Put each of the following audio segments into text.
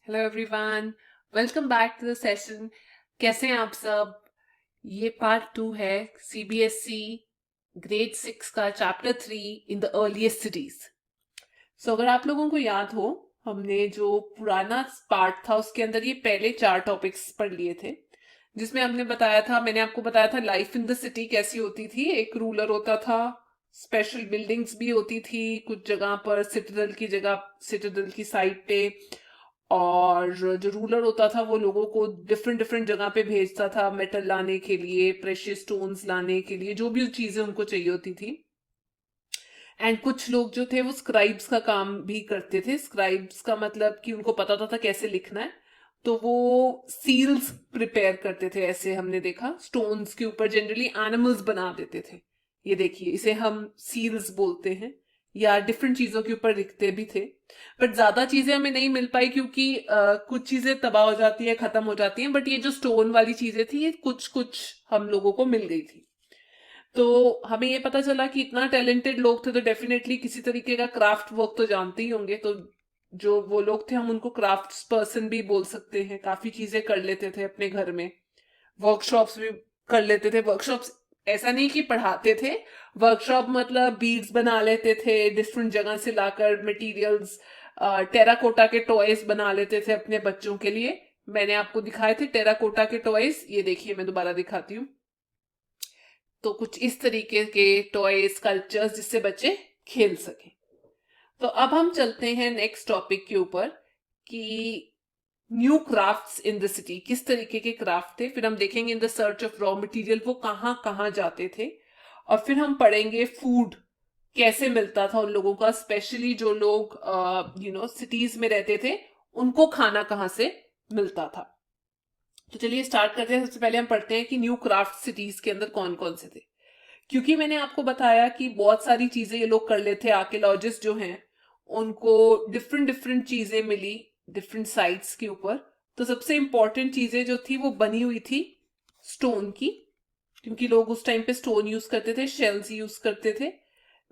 Hello everyone, welcome back to the session. कैसे हैं आप सब? ये पार्ट 2 है सीबीएसई ग्रेड 6 का chapter 3 in the earliest cities. So अगर आप लोगों को याद हो, हमने जो पुराना पार्ट था उसके अंदर ये पहले 4 टॉपिक्स पढ़ लिए थे, जिसमें मैंने आपको बताया था लाइफ इन द सिटी कैसी होती थी। एक रूलर होता था, स्पेशल बिल्डिंग्स भी होती थी कुछ जगह पर, सिटाडेल की साइड पे। और जो रूलर होता था वो लोगों को डिफरेंट डिफरेंट जगह पे भेजता था, मेटल लाने के लिए, प्रेशियस स्टोन्स लाने के लिए, जो भी चीजें उनको चाहिए होती थी। एंड कुछ लोग जो थे वो स्क्राइब्स का काम भी करते थे। स्क्राइब्स का मतलब कि उनको पता था कैसे लिखना है, तो वो सील्स प्रिपेयर करते थे। ऐसे हमने देखा स्टोन्स के ऊपर जनरली एनिमल्स बना देते थे। ये देखिए, इसे हम सील्स बोलते हैं, या डिफरेंट चीजों के ऊपर लिखते भी थे। बट ज्यादा चीजें हमें नहीं मिल पाई क्योंकि कुछ चीजें तबाह हो जाती है, खत्म हो जाती हैं। बट ये जो स्टोन वाली चीजें थी ये कुछ कुछ हम लोगों को मिल गई थी। तो हमें ये पता चला कि इतना टैलेंटेड लोग थे तो डेफिनेटली किसी तरीके का क्राफ्ट वर्क तो जानते ही होंगे। तो जो वो लोग थे हम उनको क्राफ्ट्स पर्सन भी बोल सकते हैं। काफी चीजें कर लेते थे अपने घर में, वर्कशॉप्स भी कर लेते थे। वर्कशॉप्स ऐसा नहीं कि पढ़ाते थे, वर्कशॉप मतलब बीड्स बना लेते थे डिफरेंट जगह से लाकर मटेरियल्स। टेराकोटा के टॉयज बना लेते थे अपने बच्चों के लिए। मैंने आपको दिखाए थे टेराकोटा के टॉयज, ये देखिए मैं दोबारा दिखाती हूँ। तो कुछ इस तरीके के टॉय स्कल्पचर्स जिससे बच्चे खेल सकें। तो अब हम चलते हैं नेक्स्ट टॉपिक के ऊपर कि new crafts in the city, किस तरीके के क्राफ्ट थे। फिर हम देखेंगे in the search of raw material वो कहाँ कहाँ जाते थे। और फिर हम पढ़ेंगे फूड कैसे मिलता था उन लोगों का, स्पेशली जो लोग सिटीज में रहते थे, उनको खाना कहाँ से मिलता था। तो चलिए स्टार्ट करते हैं। सबसे पहले हम पढ़ते हैं कि न्यू क्राफ्ट सिटीज के अंदर कौन कौन से थे। क्योंकि मैंने आपको बताया कि बहुत सारी चीजें ये लोग कर लेते, आर्कियोलॉजिस्ट जो हैं उनको डिफरेंट डिफरेंट चीजें मिली डिफरेंट साइट्स के ऊपर। तो सबसे इंपॉर्टेंट चीजें जो थी वो बनी हुई थी स्टोन की, क्योंकि लोग उस टाइम पे स्टोन यूज करते थे, शेल्स यूज करते थे,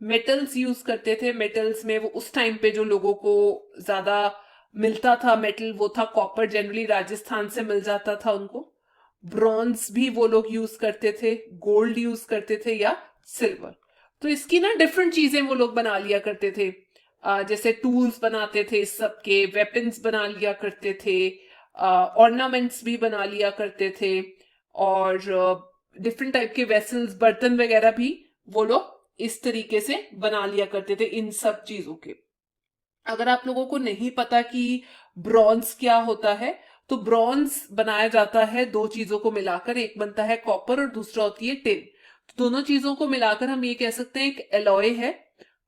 मेटल्स यूज करते थे। मेटल्स में वो उस टाइम पे जो लोगों को ज्यादा मिलता था मेटल वो था कॉपर, जनरली राजस्थान से मिल जाता था उनको। ब्रॉन्ज भी वो लोग यूज करते थे, गोल्ड यूज करते थे या सिल्वर। तो इसकी ना डिफरेंट चीजें वो लोग बना लिया करते थे। जैसे टूल्स बनाते थे, इस सब के वेपन्स बना लिया करते थे, ऑर्नामेंट्स भी बना लिया करते थे। और डिफरेंट टाइप के वेसल्स, बर्तन वगैरह भी वो लोग इस तरीके से बना लिया करते थे इन सब चीजों के। अगर आप लोगों को नहीं पता कि ब्रॉन्ज क्या होता है, तो ब्रॉन्ज बनाया जाता है दो चीजों को मिलाकर, एक बनता है कॉपर और दूसरा होती है टिन। तो दोनों चीजों को मिलाकर हम ये कह सकते हैं एक एलॉय है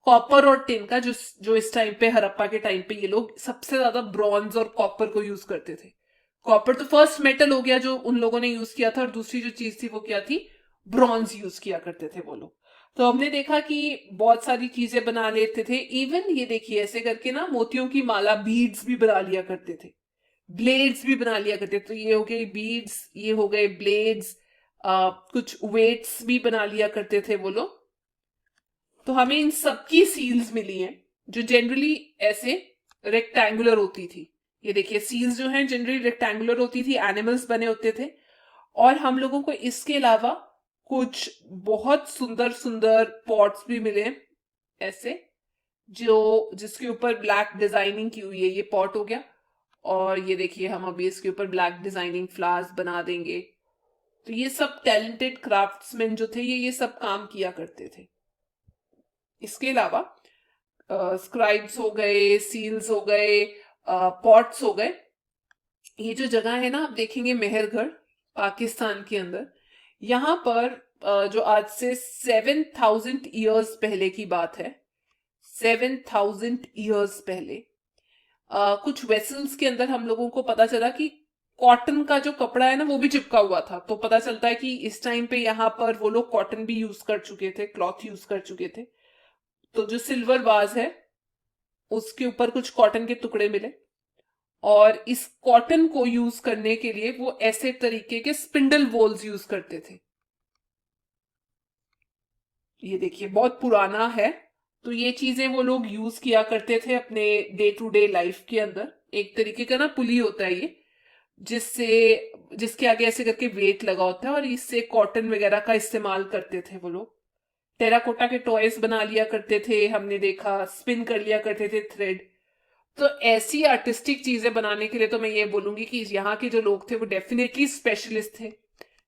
कॉपर और टिन का, जो जो इस टाइम पे हड़प्पा के टाइम पे ये लोग सबसे ज्यादा ब्रॉन्ज और कॉपर को यूज करते थे। कॉपर तो फर्स्ट मेटल हो गया जो उन लोगों ने यूज किया था, और दूसरी जो चीज थी वो क्या थी, ब्रॉन्ज यूज किया करते थे वो लोग। तो हमने देखा कि बहुत सारी चीजें बना लेते थे। इवन ये देखिए ऐसे करके ना मोतियों की माला, बीड्स भी बना लिया करते थे, ब्लेड्स भी बना लिया करते थे। तो ये हो गए बीड्स, ये हो गए ब्लेड्स। कुछ वेट्स भी बना लिया करते थे वो लोग। तो हमें इन सबकी सील्स मिली हैं जो जनरली ऐसे रेक्टेंगुलर होती थी। ये देखिए सील्स जो हैं जनरली रेक्टेंगुलर होती थी, एनिमल्स बने होते थे। और हम लोगों को इसके अलावा कुछ बहुत सुंदर सुंदर पॉट्स भी मिले हैं ऐसे, जो जिसके ऊपर ब्लैक डिजाइनिंग की हुई है। ये पॉट हो गया, और ये देखिए हम अभी इसके ऊपर ब्लैक डिजाइनिंग फ्लावर्स बना देंगे। तो ये सब टैलेंटेड क्राफ्ट्समैन जो थे ये सब काम किया करते थे। इसके अलावा स्क्राइब्स हो गए, सील्स हो गए, पॉट्स हो गए। ये जो जगह है ना, आप देखेंगे मेहरगढ़ पाकिस्तान के अंदर, यहाँ पर जो आज से 7,000 ईयर्स पहले की बात है, 7,000 ईयर्स पहले कुछ वेसल्स के अंदर हम लोगों को पता चला कि कॉटन का जो कपड़ा है ना वो भी चिपका हुआ था। तो पता चलता है कि इस टाइम पे यहाँ पर वो लोग कॉटन भी यूज कर चुके थे, क्लॉथ यूज कर चुके थे। तो जो सिल्वर वाज है उसके ऊपर कुछ कॉटन के टुकड़े मिले, और इस कॉटन को यूज करने के लिए वो ऐसे तरीके के स्पिंडल वोल्स यूज करते थे। ये देखिए बहुत पुराना है। तो ये चीजें वो लोग यूज किया करते थे अपने डे टू डे लाइफ के अंदर। एक तरीके का ना पुली होता है ये, जिसके आगे ऐसे करके वेट लगा होता है, और इससे कॉटन वगैरह का इस्तेमाल करते थे वो लोग। टेराकोटा के टॉयज बना लिया करते थे, हमने देखा स्पिन कर लिया करते थे थ्रेड। तो ऐसी आर्टिस्टिक चीजें बनाने के लिए तो मैं ये बोलूंगी कि यहाँ के जो लोग थे वो डेफिनेटली स्पेशलिस्ट थे।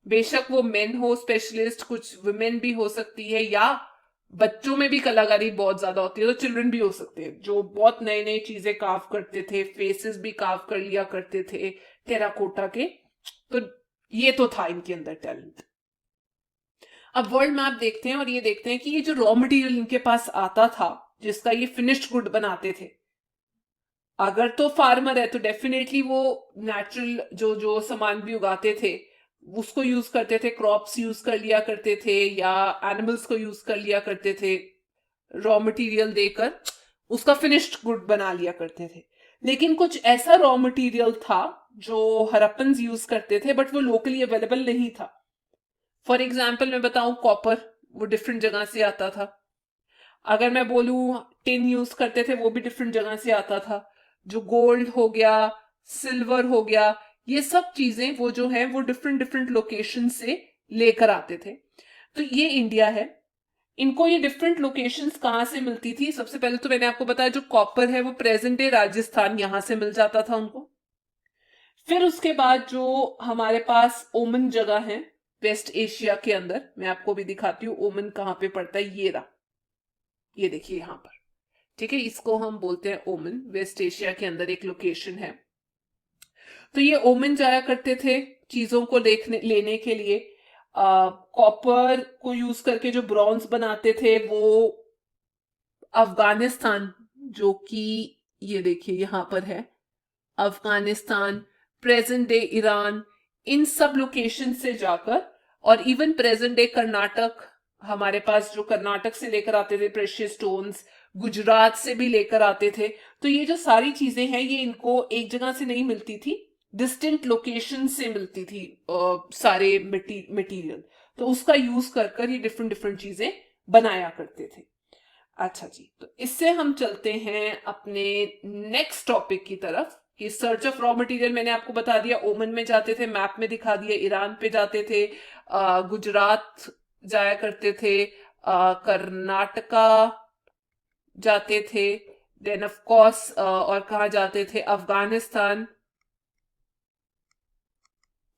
बेशक वो मेन हो स्पेशलिस्ट, कुछ वुमेन भी हो सकती है, या बच्चों में भी कलाकारी बहुत ज्यादा होती है, तो चिल्ड्रन भी हो सकते हैं जो बहुत नई नई चीजें कार्व करते थे, फेसेस भी कार्व कर लिया करते थे टेराकोटा के। तो ये तो था इनके अंदर टैलेंट। अब वर्ल्ड मैप देखते हैं और ये देखते हैं कि ये जो रॉ मटेरियल इनके पास आता था, जिसका ये फिनिश्ड गुड बनाते थे, अगर तो फार्मर है तो डेफिनेटली वो नेचुरल जो जो सामान भी उगाते थे उसको यूज करते थे, क्रॉप्स यूज कर लिया करते थे, या एनिमल्स को यूज कर लिया करते थे, रॉ मटेरियल देकर उसका फिनिश्ड गुड बना लिया करते थे। लेकिन कुछ ऐसा रॉ मटेरियल था जो हरप्पन यूज करते थे बट वो लोकली अवेलेबल नहीं था। फॉर एग्जाम्पल मैं बताऊं, कॉपर वो डिफरेंट जगह से आता था। अगर मैं बोलूं टिन यूज करते थे, वो भी डिफरेंट जगह से आता था। जो गोल्ड हो गया, सिल्वर हो गया, ये सब चीजें वो जो है वो डिफरेंट डिफरेंट लोकेशन से लेकर आते थे। तो ये इंडिया है। इनको ये डिफरेंट लोकेशंस कहाँ से मिलती थी? सबसे पहले तो मैंने आपको बताया जो कॉपर है वो प्रेजेंट डे राजस्थान, यहां से मिल जाता था उनको। फिर उसके बाद जो हमारे पास ओमन जगह है वेस्ट एशिया के अंदर, मैं आपको भी दिखाती हूँ ओमन कहाँ पे पड़ता है। ये रहा, ये देखिए यहां पर, ठीक है, इसको हम बोलते हैं ओमन, वेस्ट एशिया के अंदर एक लोकेशन है। तो ये ओमन जाया करते थे चीजों को लेने के लिए। कॉपर को यूज करके जो ब्रॉन्ज बनाते थे वो अफगानिस्तान, जो कि ये देखिए यहां पर है, अफगानिस्तान, प्रेजेंट डे ईरान, इन सब लोकेशन से जाकर, और इवन प्रेजेंट डे कर्नाटक, हमारे पास जो कर्नाटक से लेकर आते थे प्रेशियस स्टोन्स, गुजरात से भी लेकर आते थे। तो ये जो सारी चीजें हैं ये इनको एक जगह से नहीं मिलती थी, डिस्टेंट लोकेशन से मिलती थी सारे मटेरियल। तो उसका यूज कर कर ये डिफरेंट डिफरेंट चीजें बनाया करते थे। अच्छा जी, तो इससे हम चलते हैं अपने नेक्स्ट टॉपिक की तरफ कि सर्च ऑफ रॉ मटेरियल। मैंने आपको बता दिया ओमन में जाते थे, मैप में दिखा दिया, ईरान पे जाते थे, गुजरात जाया करते थे, कर्नाटका जाते थे, देन ऑफ कोर्स और कहा जाते थे, अफगानिस्तान,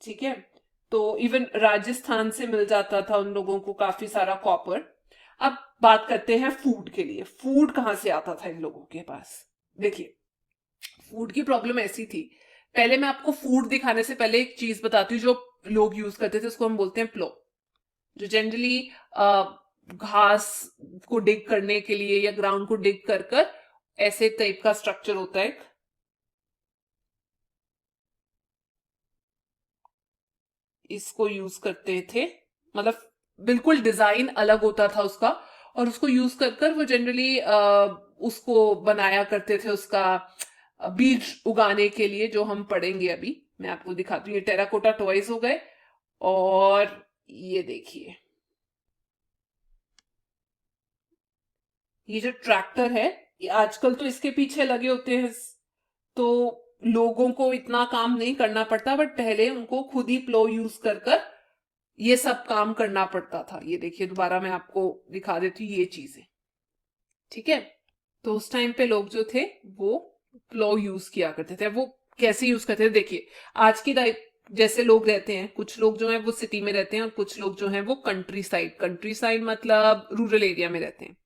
ठीक है। तो इवन राजस्थान से मिल जाता था उन लोगों को काफी सारा कॉपर। अब बात करते हैं फूड के लिए, फूड कहां से आता था इन लोगों के पास? देखिए, फूड की प्रॉब्लम ऐसी थी। पहले मैं आपको फूड दिखाने से पहले एक चीज बताती हूँ जो लोग यूज करते थे, उसको हम बोलते हैं प्लो। जो जनरली घास को डिग करने के लिए या ग्राउंड को डिग कर कर ऐसे टाइप का स्ट्रक्चर होता है, इसको यूज करते थे। मतलब बिल्कुल डिजाइन अलग होता था उसका, और उसको यूज कर कर वो जनरली उसको बनाया करते थे, उसका बीज उगाने के लिए, जो हम पढ़ेंगे अभी। मैं आपको दिखाती हूँ, ये टेराकोटा टॉयज हो गए, और ये देखिए ये जो ट्रैक्टर है, ये आजकल तो इसके पीछे लगे होते हैं, तो लोगों को इतना काम नहीं करना पड़ता, बट पहले उनको खुद ही प्लो यूज कर कर ये सब काम करना पड़ता था। ये देखिए दोबारा मैं आपको दिखा देती हूँ ये चीजें, ठीक है। तो उस टाइम पे लोग जो थे वो प्लो यूज किया करते थे। वो कैसे यूज करते थे? देखिए, आज की जैसे लोग रहते हैं, कुछ लोग जो है वो सिटी में रहते हैं और कुछ लोग जो है वो कंट्री साइड मतलब रूरल एरिया में रहते हैं।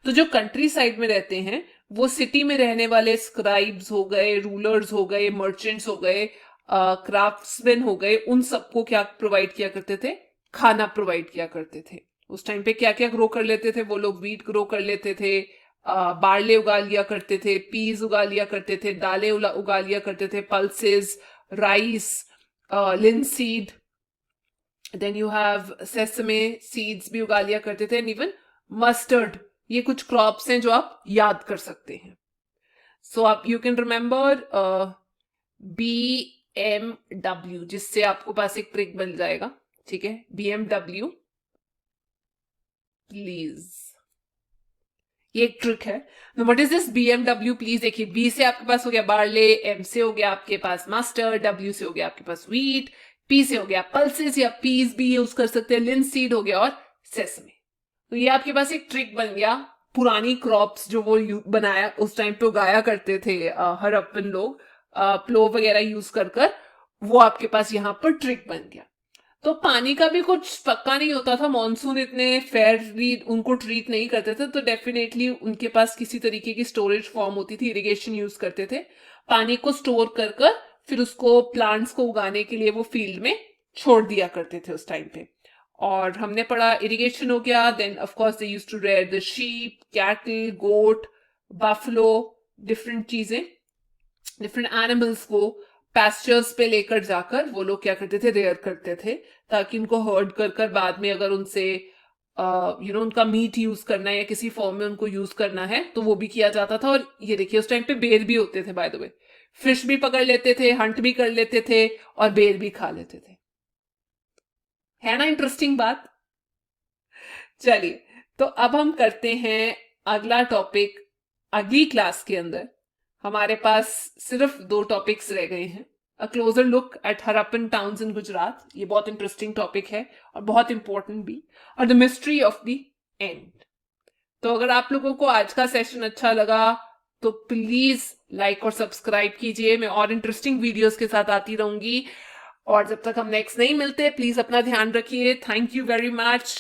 तो जो कंट्री साइड में रहते हैं वो सिटी में रहने वाले स्क्राइब्स हो गए, रूलर्स हो गए, मर्चेंट्स हो गए, क्राफ्ट्समैन हो गए, उन सबको क्या प्रोवाइड किया करते थे? खाना प्रोवाइड किया करते थे। उस टाइम पे क्या क्या ग्रो कर लेते थे वो लोग? वीट ग्रो कर लेते थे, बार्ले उगा लिया करते थे, पीज उगा लिया करते थे, दालें उगा लिया करते थे, pulses, rice, linseed, then you have sesame seeds भी उगा लिया करते थे, एंड इवन मस्टर्ड। ये कुछ क्रॉप्स हैं जो आप याद कर सकते हैं। सो आप यू कैन रिमेंबर BMW, जिससे आपको पास एक ट्रिक बन जाएगा, ठीक है। BMW प्लीज, ये एक ट्रिक है। What is this BMW? Please देखिए, बी से आपके पास हो गया बार्ले, एम से हो गया आपके पास मास्टर्ड, डब्ल्यू से हो गया आपके पास व्हीट, पी से हो गया पल्सेस या पीस भी यूज कर सकते हैं, लिंसीड हो गया और सेसमे। तो ये आपके पास एक ट्रिक बन गया। पुरानी क्रॉप्स जो वो बनाया उस टाइम पे उगाया करते थे हड़प्पन लोग, प्लो वगैरह यूज कर वो आपके पास यहाँ पर ट्रिक बन गया। तो पानी का भी कुछ पक्का नहीं होता था, मॉनसून इतने फेयरली उनको ट्रीट नहीं करते थे, तो डेफिनेटली उनके पास किसी तरीके की स्टोरेज फॉर्म होती थी, इरिगेशन यूज करते थे, पानी को स्टोर कर फिर उसको प्लांट्स को उगाने के लिए वो फील्ड में छोड़ दिया करते थे उस टाइम पे। और हमने पढ़ा इरिगेशन हो गया, then of course they used to rear the sheep, cattle, goat, buffalo, different चीजें, डिफरेंट एनिमल्स को पैस्चर्स पे लेकर जाकर वो लोग क्या करते थे, रेयर करते थे, ताकि उनको हर्ड कर बाद में अगर उनसे उनका मीट यूज करना है या किसी फॉर्म में उनको यूज करना है तो वो भी किया जाता था। और ये देखिए उस टाइम पे बेर भी होते थे, बाय द वे, फिश भी पकड़ लेते थे, हंट भी कर लेते थे और बेर भी खा लेते थे। है ना इंटरेस्टिंग बात? चलिए, तो अब हम करते हैं अगला टॉपिक। अगली क्लास के अंदर हमारे पास सिर्फ 2 टॉपिक्स रह गए हैं। A closer look at Harappan towns in Gujarat, ये बहुत इंटरेस्टिंग टॉपिक है और बहुत इंपॉर्टेंट भी, और the mystery of the end. तो अगर आप लोगों को आज का सेशन अच्छा लगा तो प्लीज लाइक और सब्सक्राइब कीजिए, मैं और इंटरेस्टिंग वीडियोस के साथ आती रहूंगी। और जब तक हम नेक्स्ट नहीं मिलते, प्लीज अपना ध्यान रखिए। Thank you very much.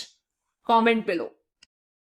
Comment below.